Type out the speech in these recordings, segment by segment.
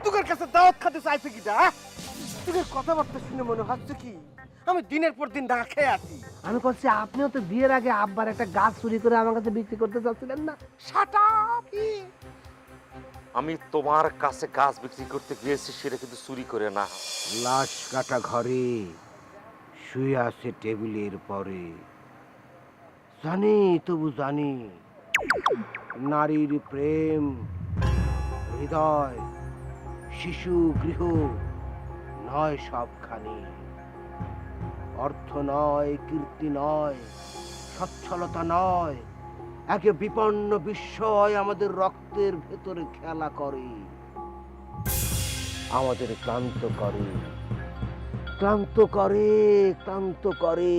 তোর কাছে দাওয়াত খাতে চাইছে কি দা? তোর কথাবার্তা শুনে মনে হচ্ছে কি আমি দিনের পর দিন না খেয়ে আছি। আমি বলছি আপনিও তো বিয়ের আগে আব্বার একটা গাছ চুরি করে আমার কাছে বিক্রি করতে চাচ্ছিলেন না? Shut up. আমি তোমার কাছে গাছ বিক্রি করতে গিয়েছি, সেটা কিন্তু চুরি করে না। লাশ কাটা ঘরে শুয়ে আছে টেবিলের পরে। জানি, তবু জানি নারীর প্রেম, হৃদয়, শিশু গৃহ নয় সবখানি। অর্থ নয়, কীর্তি নয়, সচ্ছলতা নয়, একে বিপন্ন বিস্ময় আমাদের রক্তের ভেতরে খেলা করে, আমাদের ক্লান্ত করে, ক্লান্ত করে, ক্লান্ত করে।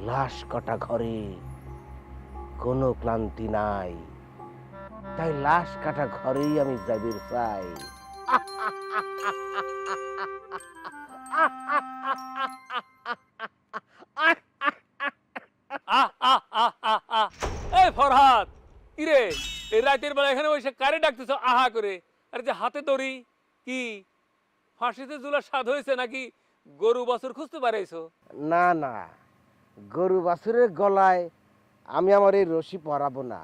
লাশ কাটা ঘরে কোনো ক্লান্তি নাই, তাই লাশ কাটা ঘরেই আমি যাবির চাই। এই ফরহাদ, কিরে এই রাতের বেলা এখানে বসে কারে ডাকতেছ আহা করে? আরে যে হাতে দড়ি, কি ফাঁসিতে ঝুলার স্বাদ হয়েছে নাকি গরু বছর খুঁজতে পারাইছো? না না, গরু বাছুরের গলায় আমি আমার এই রশি পরাবো না।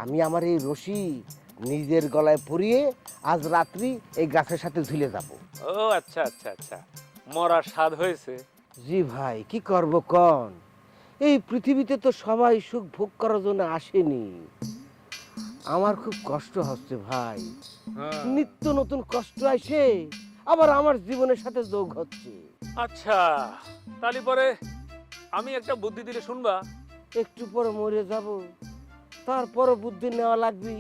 আমি আমার এই রশি নিজের গলায় পরিয়ে আজ রাত্রি এই গাছের সাথে ঝুলে যাব। ও আচ্ছা আচ্ছা আচ্ছা, মরার স্বাদ হয়েছে। জি ভাই, কি করব কন? এই পৃথিবীতে তো সবাই সুখ ভোগ করার জন্য আসেনি। আমার খুব কষ্ট হচ্ছে ভাই, নিত্য নতুন কষ্ট আসে, আবার আমার জীবনের সাথে যোগ হচ্ছে। আচ্ছা, তাহলে পরে আমি একটা বুদ্ধি দিলে শুনবা? একটু পরে মরে যাব, তারপরে বুদ্ধি নেওয়া লাগবে।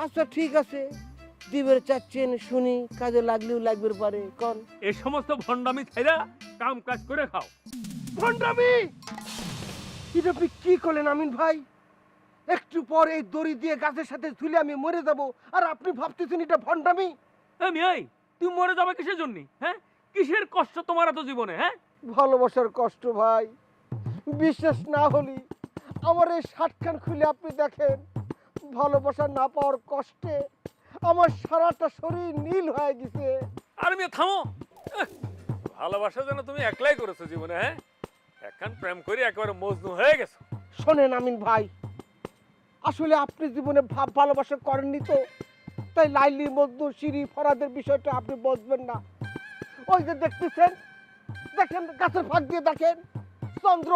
আচ্ছা ঠিক আছে, দিবের চাচ্ছেন শুনি, কাজে লাগলেও লাগবে পারে, কন। এই সমস্ত ভণ্ডামি ছাইরা কাম কাজ করে খাও। ভণ্ডামি? এটা আপনি কি করলেন আমিন ভাই? একটু পর এই দড়ি দিয়ে গাছের সাথে ঝুলে আমি মরে যাব, আর আপনি ভাবতেছেন এটা ভণ্ডামি? এই তুই মরে যাবে কিসের জন্য? হ্যাঁ, কিসের কষ্ট তোমার এত জীবনে? হ্যাঁ, ভালোবাসার কষ্ট ভাই। বিশ্বাস না হলি আমার এই শার্টখান খুলে আপনি দেখেন। ভালোবাসা না পাওয়ার কষ্টে আমার সারাটা শরীর নীল হয়ে গেছে। আর মেয়ে থামো। ভালোবাসা যেন তুমি একলাই করেছো জীবনে। হ্যাঁ, এখন প্রেম করে একেবারে মজনু হয়ে গেছো। শোনেন আমিন ভাই, আসলে আপনি জীবনে ভালোবাসা করেননি তো, তাই লাইলি মজনু সিঁড়ি ফরাদের বিষয়টা আপনি বুঝবেন না। ওই যে দেখতেছেন, দেখেন গাছের ফাঁক দিয়ে দেখেন চন্দ্র,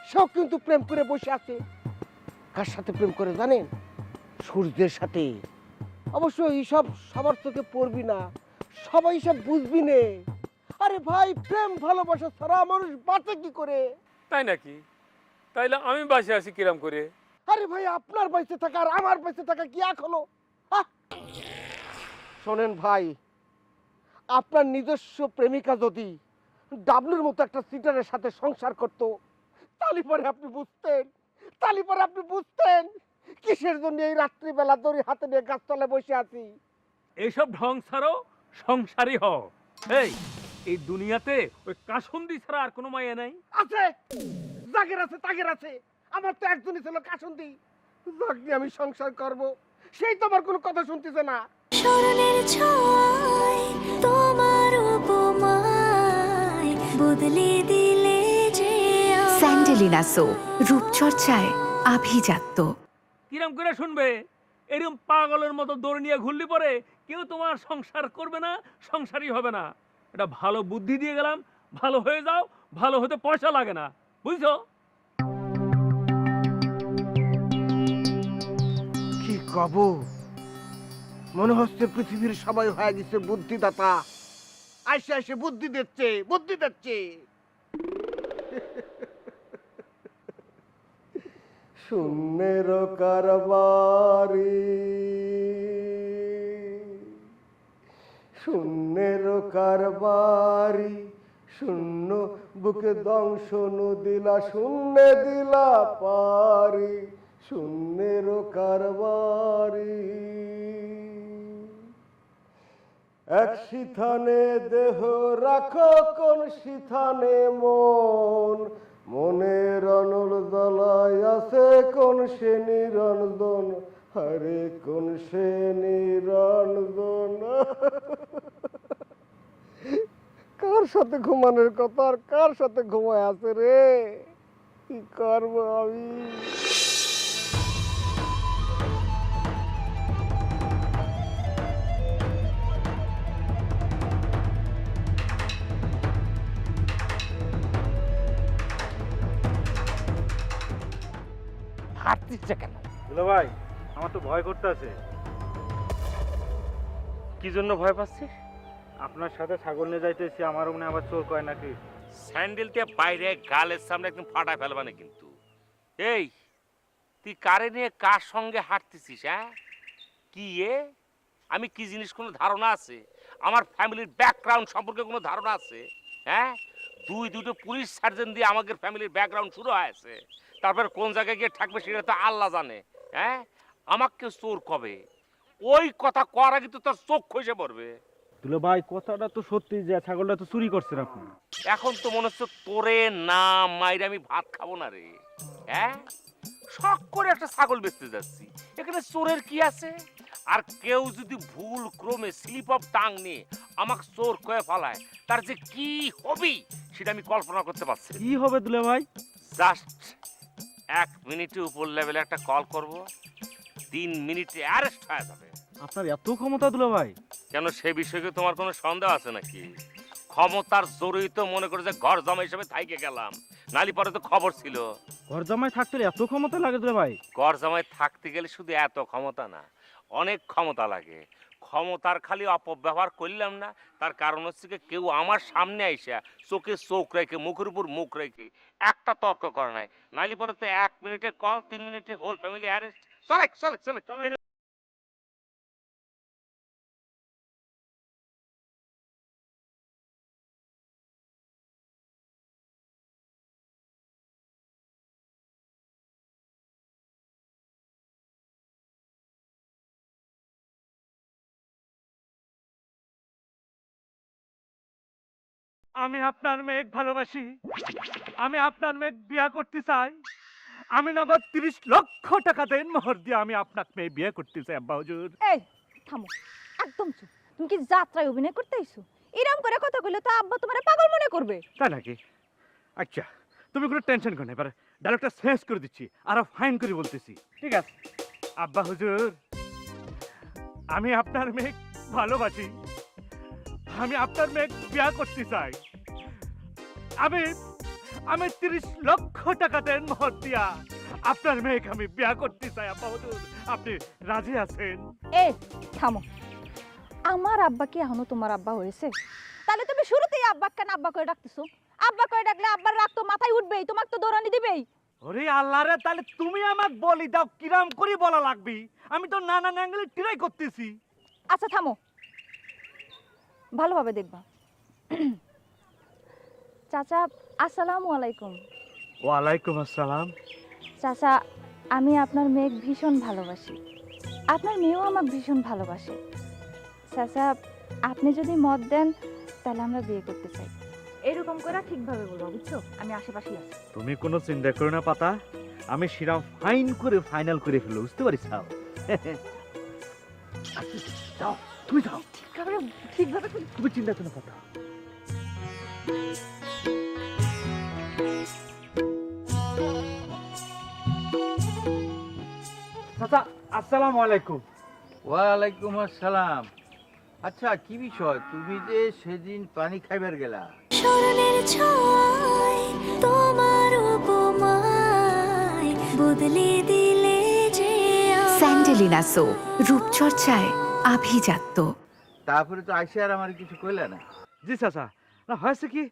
সেও কিন্তু প্রেম করে বসে আছে। কার সাথে প্রেম করে জানেন? সূর্যের সাথে। অবশ্য এইসব সবার চোখে পড়বি না, সবাই সব বুঝবি নে। আরে ভাই, প্রেম ভালোবাসা ছাড়া মানুষ বাঁচে কি করে? তাই নাকি? তাইলে আমি বাসে আছি কিরাম করে? আরে ভাই, আপনার বাইসে থাকা আর আমার বাইসে থাকা কি এক হলো? শোনেন ভাই, আপনার নিজস্ব প্রেমিকা যদি ডাবলুর মতো একটা সিটারের সাথে সংসার করতো, তাহলে পরে আপনি বুঝতেন কিসের জন্য এই রাত্রিবেলা দড়ি হাতে নিয়ে গাছতলায় বসে আছি। এইসব ঢং ছাড়ো, সংসারী হও। এই দুনিয়াতে ওই কাসুন্দি ছাড়া আর কোনো মায়া নাই। আছে, জাগের আছে, তাগের আছে। আমার তো একজনই ছিল কাসুন্দি, যাকে আমি সংসার করব, সেই তো আমার কোনো কথা শুনতেছে না। স্মরণের ছোঁয়ায় তোমার উপমায় বদলে দিলে যে স্যান্ডেলিনা সো, রূপচর্চায় আভিজাত্য। কিরাম করে শুনবে? এরকম পাগলের মতো দৌড় নিয়ে ঘুরলি পরে কেউ তোমার সংসার করবে না, সংসারই হবে না। এটা ভালো বুদ্ধি দিয়ে গেলাম, ভালো হয়ে যাও। ভালো হতে পয়সা লাগে না, বুঝছো? কি কব, মনে হচ্ছে পৃথিবীর সবাই হয়ে গেছে বুদ্ধিদাতা, আইসে আইসে বুদ্ধি দিচ্ছে। শূন্যের কারবারি, শূন্যের কারবারি, শূন্য বুকে দংশন দিলা, শূন্য দিলা পারি, শূন্যের কারবারি। এক সিথানে দেহ রাখো, কোন সিথানে মন, মনের অনল দলায় আছে কোন সে নিরঞ্জন, আরে কোন সে নিরঞ্জনা, কার সাথে ঘুমানোর কথা আর কার সাথে ঘুমায় আছে রে, কি করবো আমি? হাঁটতিছে কেন? দুলা ভাই আমার তো ভয় করতেছে। কি জন্য ভয় পাচ্ছিস? আপনার সাথে ছাগল নিয়ে যাইতেছি, আমার মনে আবার চোর কয় নাকি। স্যান্ডেল দিয়ে বাইরে গালের সামনে একদম ফাটায় ফেলবা না কিন্তু। এই তুই কারে নিয়ে কার সঙ্গে হাঁটতেছিস? হ্যাঁ কি আমি কি জিনিস কোনো ধারণা আছে? আমার ফ্যামিলির ব্যাকগ্রাউন্ড সম্পর্কে কোনো ধারণা আছে? হ্যাঁ দুটো পুলিশ সার্জন দিয়ে আমাদের ফ্যামিলির ব্যাকগ্রাউন্ড শুরু হয়েছে, তারপর কোন জায়গায় গিয়ে থাকবে সেটা তো আল্লাহ জানে। হ্যাঁ আমাকে চোর কবে? ওই কথা কর আগে তো তোর চোখ খসে পড়বে। দুলা ভাই কথাটা তো সত্যি যে ছাগলটা তো চুরি করছেন আপনি। এখন তো মনে হচ্ছে তোরে না মাইরে আমি ভাত খাবো না রে। হ্যাঁ শখ করে একটা ছাগল বেচতে যাচ্ছি, এখানে চোরের কি আছে? আর কেউ যদি ভুল ক্রমে স্লিপ অফ টাং নিয়ে আমাকে চোর কয়ে ফেলায়, তার যে কি হবি সেটা আমি কল্পনা করতে পারছি। কি হবে দুলা ভাই? জাস্ট 1 মিনিটে উপর লেভেলে একটা কল করব, 3 মিনিটে অ্যারেস্ট হয়ে যাবে। আপনার এত ক্ষমতা দুলা ভাই? কেন সে বিষয়ে কি তোমার কোনো সন্দেহ আছে নাকি? ক্ষমতার জোরেই তো মনে করে যে ঘর জামাই হিসেবে থাইকে গেলাম, নালি পরে তো খবর ছিল। ঘর জামাই থাকতে এত ক্ষমতা লাগে দুলা ভাই? ঘর জামাই থাকতে গেলে শুধু এত ক্ষমতা না, অনেক ক্ষমতা লাগে। ক্ষমতার খালি অপব্যবহার করলাম না, তার কারণ হচ্ছে কি কেউ আমার সামনে আইসা চোখে চোখ রেখে মুখের উপর মুখ রেখে একটা তর্ক করে নাই, নালি পরে তো 1 মিনিটের কল 3 মিনিটে হোল ফ্যামিলি অ্যারেস্ট। চলে চলে চলে চলে। আমি আপনার মেয়ে ভালোবাসি, আমি আপনার মেয়ে বিয়ে করতে চাই। আমি নগদ 30 লক্ষ টাকা দেন মোহর দিয়ে আমি আপনার মেয়ে বিয়ে করতে চাই আব্বা হুজুর। এই থামো, একদম চুপ। তুমি কি যাত্রায় অভিনয় করতে আইছো? এরকম করে কথা কইলে তো আব্বা তোমারে পাগল মনে করবে। তাই নাকি? আচ্ছা তুমি কোনো টেনশন করো না, এবার ডায়লগটা শেষ করে দিচ্ছি, আরো ফাইন করে বলতেছি, ঠিক আছে? আব্বা হুজুর, আমি আপনার মেয়ে ভালোবাসি, আমি আপনার মেয়ে বিয়ে করতে চাই। আমি আমি 30 লক্ষ টাকা দেন মোহর দিয়া আপনার মেয়েকে আমি বিয়ে করতে চাই আব্বা হুজুর, আপনি রাজি আছেন? এ থামো, আমার আব্বা কি এখনো তোমার আব্বা হয়েছে? তাহলে তুমি শুরুতেই আব্বা কেন আব্বা করে ডাকতেছো? আব্বা করে ডাকলে আব্বার রাগ তো মাথায় উঠবেই, তোমাকে তো দৌড়ানি দিবেই। ওরে আল্লাহ রে, তাহলে তুমি আমাকে বলি দাও কিরাম করে বলা লাগবে? আমি তো নানান অ্যাঙ্গেলে ট্রাই করতেছি। আচ্ছা থামো, ভালোভাবে দেখবা। চাচা আসসালামু আলাইকুম। ওয়ালাইকুম আসসালাম। চাচা, আমি আপনার মেয়েকে ভীষণ ভালোবাসি, আপনার মেয়েও আমাকে ভীষণ ভালোবাসে। চাচা আপনি যদি মত দেন তাহলে আমরা বিয়ে করতে চাই। এরকম করে ঠিকভাবে বলবো, বুঝছো? আমি আশেপাশেই আছি। তুমি কোনো চিন্তা করো না পাতা, আমি সেরা ফাইন করে ফাইনাল করে ফেলো, বুঝতে পারিস? যাও তুমি যাও, ঠিকভাবে তুমি চিন্তা করো না পাতা। চাচা আসসালামু আলাইকুম। ওয়ালাইকুম আসসালাম। আচ্ছা কি বিষয়, তুমি যে সেদিন পানি খাইবার গেলা? স্মরণের ছয় তোমার উপমায় বদলে দিলে যে স্যান্ডেলিনা সো, রূপচর্চায় আভিজাত্য। তারপরে তো আইসা আর আমার কিছু কইলা না। জি চাচা, না হয়েছে কি,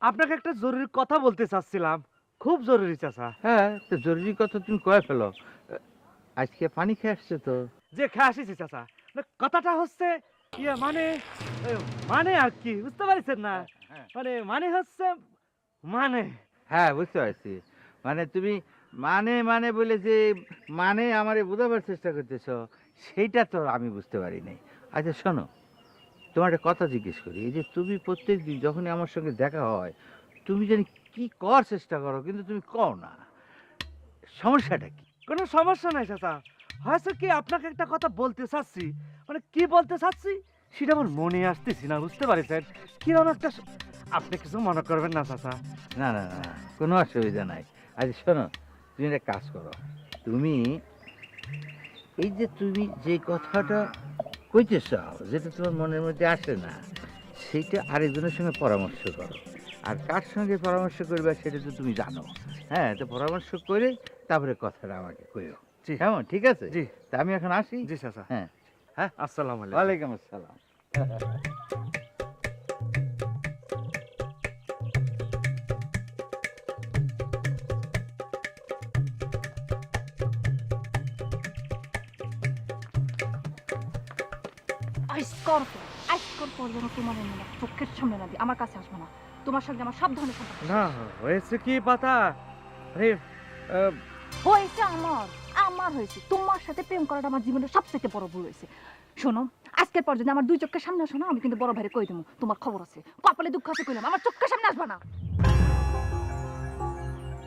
আপনাকে একটা জরুরি কথা বলতে চাচ্ছিলাম, খুব জরুরি চাচা। হ্যাঁ তো জরুরি কথা তুমি কয়ে ফেলো। আজকে পানি খেয়ে আসছে তো? যে খেয়ে আসিছি চাচা, না কথাটা হচ্ছে ইয়ে মানে মানে আর কি বুঝতে পারছেন না? মানে হচ্ছে মানে হ্যাঁ বুঝতে পারছি, মানে তুমি মানে মানে বলে যে মানে আমারে বোঝাবার চেষ্টা করতেছ, সেইটা তো আমি বুঝতে পারি নাই। আচ্ছা শোনো, তোমার একটা কথা জিজ্ঞেস করি, এই যে তুমি প্রত্যেক দিন যখনই আমার সঙ্গে দেখা হয় তুমি জানি কি করার চেষ্টা করো, কিন্তু তুমি কও না, সমস্যাটা কি? কোনো সমস্যা নাই চাচা, হয়েছে কি, আপনাকে একটা কথা বলতে চাচ্ছি, মানে কি বলতে চাচ্ছি সেটা আমার মনে আসতেছি না, বুঝতে পারছেন? কিরকম একটা আপনি কিছু মনে করবেন না চাচা? না না না, কোনো অসুবিধা নাই। আচ্ছা শোনো, তুমি একটা কাজ করো, তুমি এই যে তুমি যে কথাটা কইতে চাও, যেটা তোমার মনের মধ্যে আসে না, সেইটা আরেকজনের সঙ্গে পরামর্শ করো। আর কার সঙ্গে পরামর্শ করবে সেটা তো তুমি জানো। হ্যাঁ, তো পরামর্শ করে তারপরে কথাটা আমাকে কইও। জি। কেমন, ঠিক আছে? জি। তা আমি এখন আসি। জি চাচা। হ্যাঁ। হ্যাঁ, আসসালামু আলাইকুম। ওয়ালাইকুম আসসালাম। আজকর পর যেন তোমার এমনি চোখের সামনে না দিই, আমার কাছে আসবে না। তোমার সঙ্গে আমার সব ধরনের সম্পর্ক না, হয়েছে কি পাতা, আরে হয়েছে। আমার হয়েছে। তোমার সাথে প্রেম করাটা আমার জীবনের সবথেকে বড় ভুল হয়েছে। শোনো, আজকের পর যদি আমার দুই চোখের সামনে আসো না, আমি কিন্তু বড় ভাইরে কই দেবো তোমার খবর আছে। কপালে দুঃখ আছে কইলাম, আমার চোখের সামনে আসবে না।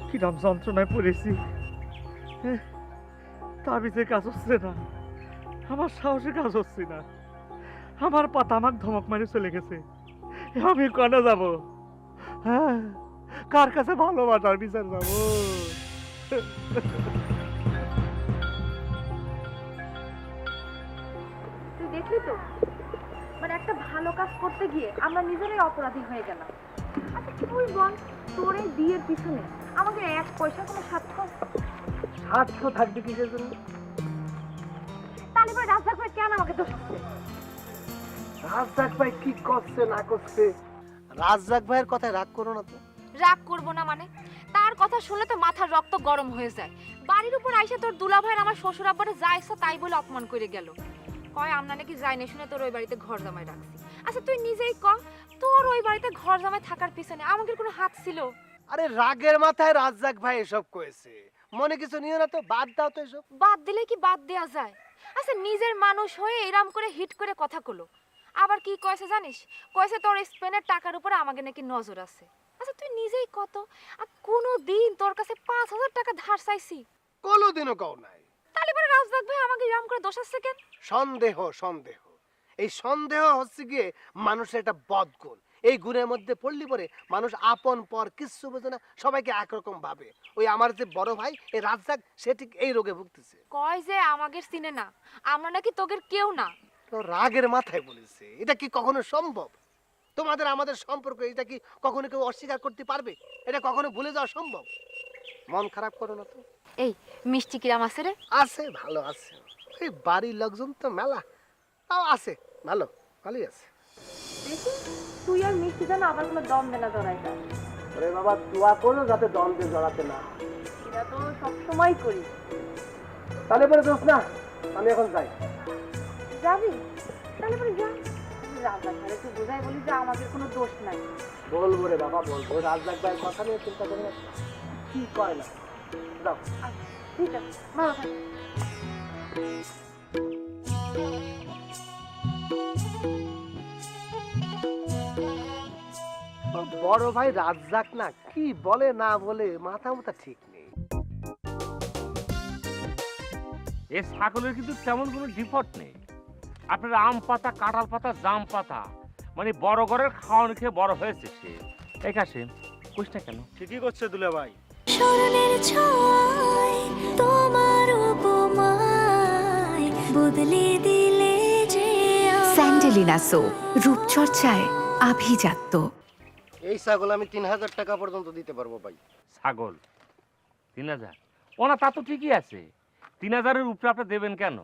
কিরম যন্ত্রণায় পড়েছি, তাবিজে কাজ হচ্ছে না, আমার সাহসে কাজ হচ্ছে না, আমার পাতা আমাকে ধমক মারি চলে গেছে। আমি কনে যাব? হ্যাঁ, কার কাছে ভালোবাসার বিচার যাব? তুই দেখলি তো, মানে একটা ভালো কাজ করতে গিয়ে আমরা নিজেরাই অপরাধী হয়ে গেলাম। আচ্ছা তুই বল, তোর এই বিয়ের পিছনে আমাদের এক পয়সা কোনো স্বার্থ থাকবে কিসের জন্য? তাহলে ভাই রাজ্জাক ভাই কেন আমাকে দোষ দিচ্ছে? রাজ্জাক ভাই কি করছে না করছে, রাজ্জাক ভাইয়ের কথায় রাগ করো না তো। রাগ করবো না মানে? তার কথা শুনলে তো মাথার রক্ত গরম হয়ে যায়। বাড়ির উপর আইসা তোর দুলা ভাইয়ের আমার শ্বশুর আব্বারে যা ইচ্ছা তাই বলে অপমান করে গেল। কয় আমরা নাকি যাই না শুনে তোর ওই বাড়িতে ঘর জামাই রাখছি। আচ্ছা তুই নিজেই ক, তোর ওই বাড়িতে ঘর জামাই থাকার পিছনে আমাদের কোনো হাত ছিল? আরে রাগের মাথায় রাজ্জাক ভাই এসব কয়েছে, মনে কিছু নিও না তো, বাদ দাও তো এসব। বাদ দিলে কি বাদ দেয়া যায়? আচ্ছা নিজের মানুষ হয়ে এরাম করে হিট করে কথা কলো। আবার কি কয়েছে জানিস? কয়েছে তোর স্পেনের টাকার উপরে আমাকে নাকি নজর আছে। আচ্ছা তুই নিজেই কত, আর কোনো দিন তোর কাছে 5,000 টাকা ধার চাইছি? কোনোদিনও কও নাই। তাহলে পরে রাজদাক ভাই আমাকে এরাম করে দোষাচ্ছে কেন? সন্দেহ, সন্দেহ। এই সন্দেহ হচ্ছে গিয়ে মানুষের একটা বদগুণ। এই গুণের মধ্যে পড়লি পরে মানুষ আপন পর কিচ্ছু বোঝে না, সবাইকে একরকম ভাবে। ওই আমার যে বড় ভাই এই রাজ্জাক, সে ঠিক এই রোগে ভুগতেছে। কয় যে আমাদের চিনে না, আমরা নাকি তোদের কেউ না। তো রাগের মাথায় বলেছে, এটা কি কখনো সম্ভব? তোমাদের আমাদের সম্পর্ক এটা কি কখনো কেউ অস্বীকার করতে পারবে? এটা কখনো ভুলে যাওয়া সম্ভব? মন খারাপ করো না তো। এই মিষ্টি কিরাম আছে রে? আছে, ভালো আছে। এই বাড়ির লোকজন তো মেলা, তাও আছে, ভালো, ভালোই আছে। দেখি তুই আর মিষ্টি যেন আবার কোনো দম মেলা জড়াই না। আরে বাবা, দোয়া করো যাতে দ্বন্দ্বে জড়াতে না। এটা তো সবসময় করি। তাহলে পরে দোষ না, আমি এখন যাই। যাবি? তাহলে পরে যা। রাজ্জাক ভাই একটু বোঝাই বলি যে আমাদের কোনো দোষ নাই। বলবো রে বাবা, বলবো। রাজ্জাক ভাইয়ের কথা নিয়ে চিন্তা করো না, কি কয় না। যাও। ঠিক আছে, ভালো থাক। বড় ভাই রাজ্জাক না কি বলে না বলে মাথা মাথা ঠিক নেই। এ ছাগলের কিন্তু তেমন কোনো ডিফল্ট নেই। আপনার আম পাতা, কাঁঠাল পাতা, জাম পাতা, মানে বড় ঘরের খাওয়ান খেয়ে বড় হয়েছে সে। এই কাছে কুসটা কেন? ঠিকই করছে দুলা ভাই। স্মরণের ছয় তোমার উপমায় বদলে দিলে যে স্যান্ডেলিনা সো, রূপচর্চায় আভিজাত্য। এই ছাগল আমি 3,000 টাকা পর্যন্ত দিতে পারবো ভাই। ছাগল 3,000? ওনা তা তো ঠিকই আছে, 3,000-এর উপরে আপনি দেবেন কেন?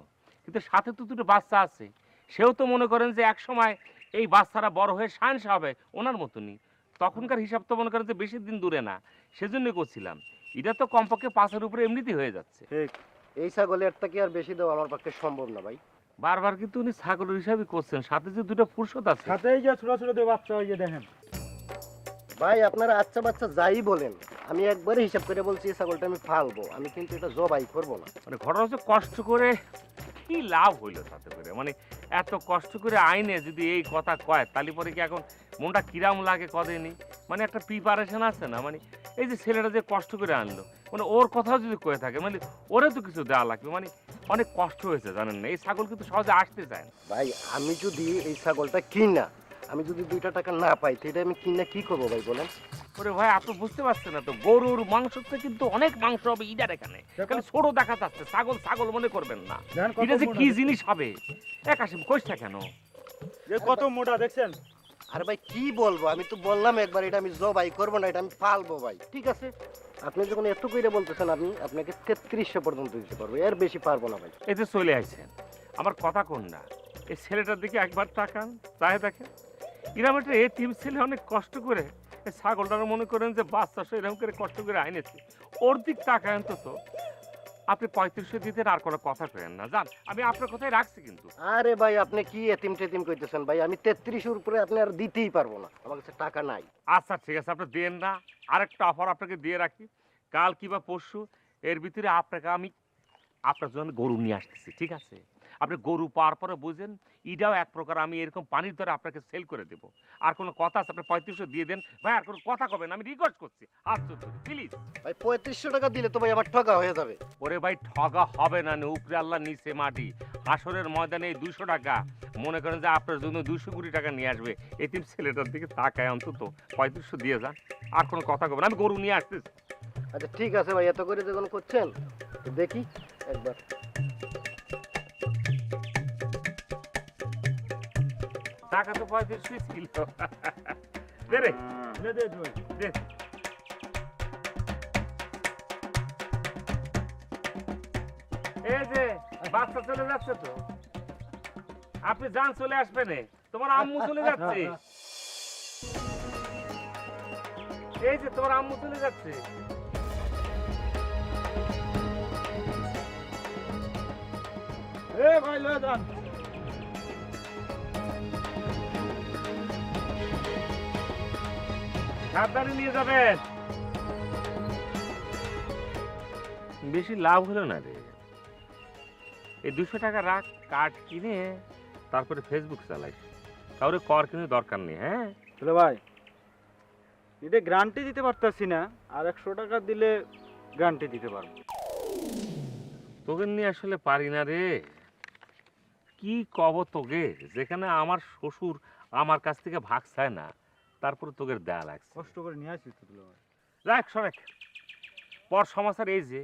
কিন্তু সাথে তো দুটো বাচ্চা আছে, সেও তো মনে করেন যে এক সময় এই বাচ্চারা বড় হয়ে সায়েন্স হবে ওনার মতনই। তখনকার হিসাব তো মনে করেন যে বেশি দিন দূরে না, সেজন্যই করছিলাম। এটা তো কমপক্ষে 5-এর উপরে এমনিতেই হয়ে যাচ্ছে। ঠিক, এই ছাগলের কি আর বেশি দেওয়া আমার পক্ষে সম্ভব না ভাই। বারবার কিন্তু উনি ছাগলের হিসাবই করছেন, সাথে যে দুটো ফুরসত আছে। সাথে এই যে ছোট ছোট দুই বাচ্চা, ওই যে দেখেন। ভাই আপনারা আচ্ছা বাচ্চা যাই বলেন, আমি একবারে হিসাব করে বলছি এই ছাগলটা আমি ফালবো, আমি কিন্তু এটা জবাই করবো না। মানে ঘটনা হচ্ছে কষ্ট করে কি লাভ হইলো তাতে করে? মানে এত কষ্ট করে আইনে যদি এই কথা কয় তাহলে পরে কি এখন মনটা কিরাম লাগে কদেনি? মানে একটা প্রিপারেশন আছে না, মানে এই যে ছেলেটা যে কষ্ট করে আনলো, মানে ওর কথাও যদি কয়ে থাকে মানে ওরে তো কিছু দেওয়া লাগবে। মানে অনেক কষ্ট হয়েছে জানেন না, এই ছাগল কিন্তু সহজে আসতে চায় না। ভাই আমি যদি এই ছাগলটা কিনা, আমি যদি 2টা টাকা না পাই তাহলে আমি কিনা কি করবো ভাই বলেন? ওরে ভাই আপনি বুঝতে পারছেন না তো, গরুর মাংসতে কিন্তু অনেক মাংস হবে ইডার এখানে, খালি ছোট দেখা যাচ্ছে, ছাগল ছাগল মনে করবেন না, এটা যে কি জিনিস হবে। এক আসিম কইসটা কেন? কত মোটা দেখছেন? আরে ভাই কি বলবো, আমি তো বললাম একবার এটা আমি জবাই করবো না, এটা আমি পালবো ভাই। ঠিক আছে, আপনি যখন এত কইরে বলতেছেন আমি আপনাকে 3300 পর্যন্ত দিতে পারবো, এর বেশি পারবো না ভাই। এই যে চলে আসছেন, আমার কথা কোন না, এই ছেলেটার দিকে একবার তাকান, তাই দেখেন এরকম একটা এতিম ছেলে অনেক কষ্ট করে এই ছাগলটার মনে করেন যে বাচ্চা সে এরকম করে কষ্ট করে আইনেছে, ওর দিক তাকান তো। আপনি 3500 দিতেন আর কোনো কথা কেন না, জান আমি আপনার কথাই রাখছি কিন্তু। আরে ভাই আপনি কি এতিম টেতিম কইতেছেন ভাই, আমি 3300 উপরে আপনি আর দিতেই পারবো না, আমার কাছে টাকা নাই। আচ্ছা ঠিক আছে, আপনি দেন না, আরেকটা অফার আপনাকে দিয়ে রাখি, কাল কিংবা পরশু এর ভিতরে আপনাকে আমি আপনার জন্য গরু নিয়ে আসতেছি, ঠিক আছে? আপনি গরু পাওয়ার পরে বুঝেন এটাও এক প্রকার আমি এরকম পানির ধরে আপনাকে সেল করে দেবো। আর কোনো কথা আছে আপনি 3500 দিয়ে দেন ভাই, আর কোনো কথা কবেন, আমি রিকোয়েস্ট করছি হাত জোর করে প্লিজ। ভাই 3500 টাকা দিলে তো ভাই আমার ঠকা হয়ে যাবে। ওরে ভাই ঠগা হবে না, উপরে আল্লাহ নিচে মাটি, হাসরের ময়দানে এই 200 টাকা মনে করেন যে আপনার জন্য 200 কোটি টাকা নিয়ে আসবে। এতিম ছেলেটার দিকে তাকায় অন্তত 3500 দিয়ে যান, আর কোনো কথা কবেন, আমি গরু নিয়ে আসতেছি। আচ্ছা ঠিক আছে ভাই, এত করে যখন করছেন দেখি একবার। টাকা তো 3500 ছিল, দে রে দে। এই যে বাচ্চা চলে যাচ্ছে তো, আপনি যান, চলে আসবেন, তোমার আম্মু চলে যাচ্ছে, এই যে তোমার আম্মু চলে যাচ্ছে। ভাই লয়ে যান। সাবধানে নিয়ে যাবেন, বেশি লাভ হলো না রে। এই 200 টাকা রাখ, কার্ড কিনে তারপরে ফেসবুক চালাইস, কাউরে কর কিনে দরকার নেই। হ্যাঁ চলো ভাই, এটা গ্যারান্টি দিতে পারতাছি না, আর 100 টাকা দিলে গ্যারান্টি দিতে পারবো। তোকে নিয়ে আসলে পারি না রে, কি কব তোকে, যেখানে আমার শ্বশুর আমার কাছ থেকে ভাগ চায় না, তারপরে তোকে দেয়া লাগছে। কষ্ট করে নিয়ে আসি তো দুলা ভাই। রাখ সরেক, পর সমাচার এই যে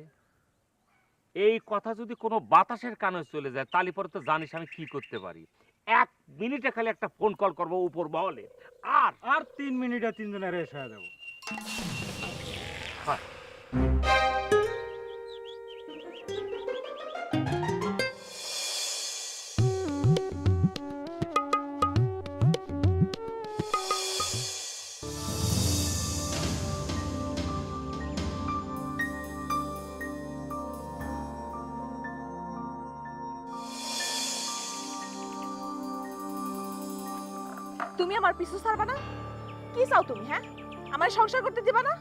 এই কথা যদি কোনো বাতাসের কানে চলে যায় তাহলে পরে তো জানিস আমি কি করতে পারি। 1 মিনিটে খালি একটা ফোন কল করবো উপর মহলে, আর 3 মিনিটে 3 জনের রেস হয়ে যাবো। হয় তুমি আমার পিছু ছাড়বা না? কি চাও তুমি? হ্যাঁ, আমার সংসার করতে দিবা না?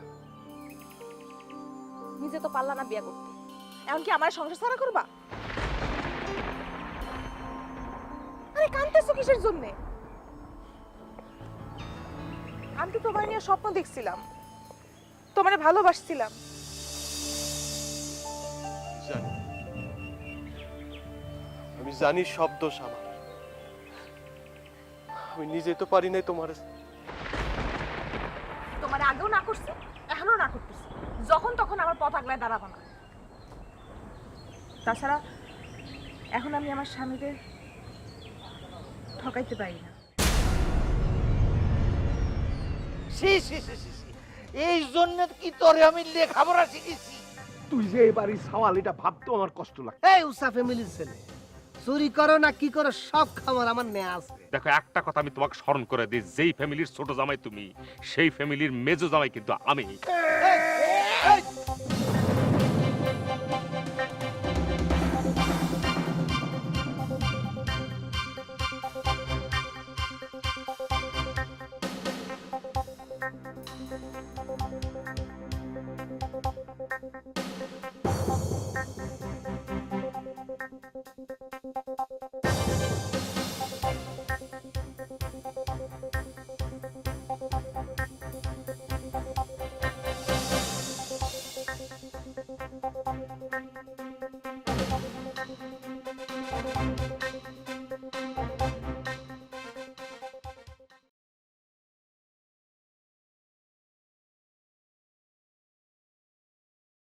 নিজে তো পারলা না বিয়ে করতে, এখন কি আমার সংসার ছাড়া করবা? আরে কাঁদতেছো কিসের জন্য? আমি তো তোমার নিয়ে স্বপ্ন দেখছিলাম, তোমারে ভালোবাসছিলাম। জানি, আমি জানি সব দোষ আমার, আমি নিজে তো পারি নাই তোমার। তোমার আগেও না করছি, এখনো না করতেছি, যখন তখন আমার পথ আগলায় দাঁড়াবা না। তাছাড়া এখন আমি আমার স্বামীদের ঠকাইতে পারি না। এই জন্য কি তোরে আমি লেখাপড়া শিখেছি? তুই যে এই বাড়ির সওয়াল, এটা ভাবতেও আমার কষ্ট লাগে। এই উসা ফ্যামিলির ছেলে, চুরি করো না কি করো সব খামার আমার নেয়া আছে। দেখো একটা কথা আমি তোমাকে স্মরণ করে দিই, যেই ফ্যামিলির ছোট জামাই তুমি, সেই ফ্যামিলির মেজো জামাই কিন্তু আমি।